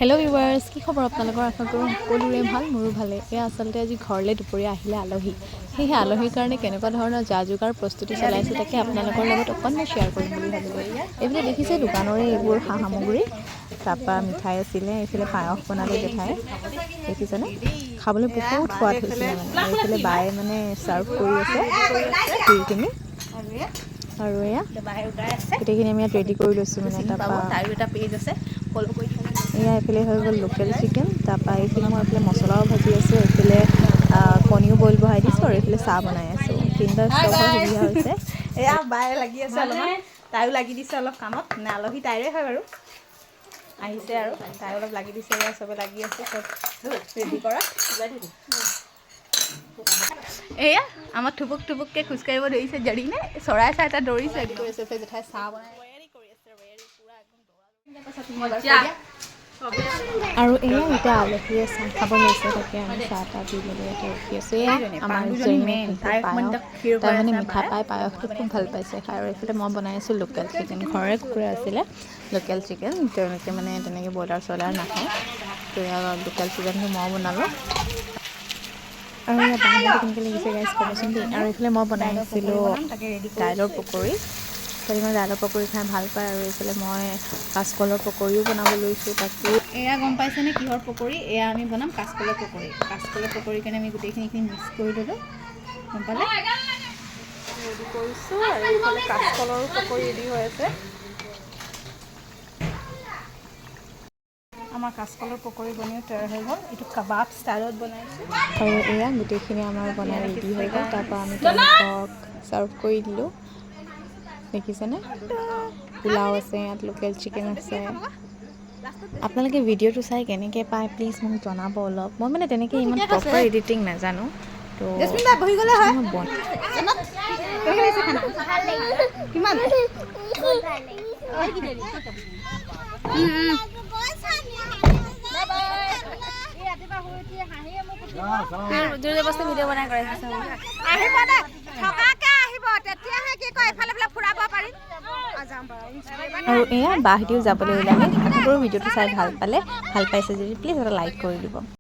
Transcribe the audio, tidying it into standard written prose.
Hello' viewers, কি খবৰ আপোনালোকৰ? আশা কৰোঁ সকলোৰে ভাল, মোৰো ভালে। এয়া আচলতে আজি ঘৰলৈ দুপৰীয়া আহিলে আলহী। সেয়েহে আলহীৰ কাৰণে কেনেকুৱা ধৰণৰ যা যোগাৰ প্ৰস্তুতি চলাইছোঁ তাকে আপোনালোকৰ লগত অকণমান শ্বেয়াৰ কৰিম বুলি ভাবিলোঁ। এইফালে দেখিছে দোকানৰে এইবোৰ সা সামগ্ৰী, তাৰপৰা মিঠাই আছিলে, এইফালে পায়স বনালে জেঠাই, দেখিছেনে? খাবলৈ বহুত সোৱাদ হৈছিলে মানে। আৰু এইফালে বায়ে মানে ছাৰ্ভ কৰি আছে খীৰখিনি। আৰু এয়া গোটেইখিনি আমি ইয়াত ৰেডি কৰি লৈছোঁ মানে। তাৰপৰা এটা পেজ আছে, ফ'ল' কৰি এয়া এইফালে হৈ গ'ল লোকেল চিকেন, তাৰপৰা এইখিনি মই এইফালে মছলাও ভাজি আছোঁ, এইফালে কণীও বইল বহাই দিছোঁ, আৰু এইফালে চাহ বনাই আছোঁ। তিনিটা ষ্টভৰ সুবিধা হৈছে। এয়া বায়ে লাগি আছে অলপমান, তাইও লাগি দিছে অলপ কামত, মানে আলহী তাইৰে হয় বাৰু, আহিছে আৰু তাই অলপ লাগি দিছে। এয়া চবে লাগি আছে চব ৰেডি কৰা। এয়া আমাৰ থুপুক থুপুককৈ খোজকাঢ়িব ধৰিছে জৰিনে, চৰাই চাই এটা দৌৰিছে কৰিছে। জেঠাই চাহ বনাই আৰু এয়া এতিয়া আলহীয়ে চাহ খাব লৈছে, তাকে আমি চাহ তাহ দি মেলি ইয়াতে ৰখি আছোঁ। এয়া আমাৰ জৰিনে খাইছে পায়স, তাই মানে মিঠা পাই পায়সটো খুব ভাল পাইছে খাই। আৰু এইফালে মই বনাই আছোঁ লোকেল চিকেন, ঘৰৰে কুকুৰা আছিলে লোকেল চিকেন, তেওঁলোকে মানে তেনেকৈ ব্ৰইলাৰ চইলাৰ নাখায়, তো এয়া লোকেল চিকেনটো মই বনালোঁ। আৰু এয়া বাঁহটো কেনেকৈ লাগিছে গাইছ ক'বচোন দেই। আৰু এইফালে মই বনাই আছিলোঁ দাইলৰ পকৰি, ছোৱালী মানে দাইলৰ পকৰি খাই ভাল পায়। আৰু এইফালে মই কাঁচকলৰ পকৰিও বনাব লৈছোঁ। তাকো এয়া গম পাইছেনে কিহৰ পকৰি? এয়া আমি বনাম কাঁচকলৰ পকৰি। কাঁচকলৰ পকৰিৰ কাৰণে আমি গোটেইখিনি মিক্স কৰি ল'লোঁ, গম পালে? ৰেডি কৰিছোঁ। আৰু এইফালে কাঁচকলৰো পকৰি ৰেডি হৈ আছে। আমাৰ কাঁচকলৰ পকৰি বনিও তৈয়াৰ হৈ গ'ল। এইটো কাবাব ষ্টাইলত বনাইছোঁ। আৰু এয়া গোটেইখিনি আমাৰ বনাই ৰেডি হৈ গ'ল। তাৰপৰা আমি তেওঁলোকক ছাৰ্ভ কৰি দিলোঁ, দেখিছেনে? পোলাও আছে, ইয়াত লোকেল চিকেন আছে। আপোনালোকে ভিডিঅ'টো চাই কেনেকৈ পায় প্লিজ মোক জনাব অলপ। মই মানে তেনেকৈ ইমান প্ৰপাৰ এডিটিং নাজানো, তো বহি গ'লে হয়। ভিডিঅ' বনাই কৰে আহিব দে, থকাকে আহিব, তেতিয়াহে কি কয় এফালে ফুৰাব পাৰিম। আৰু এয়া বাহঁতিও যাবলৈ ওলালে। আশা কৰোঁ ভিডিঅ'টো চাই ভাল পালে, ভাল পাইছে যদি প্লিজ এটা লাইক কৰি দিব।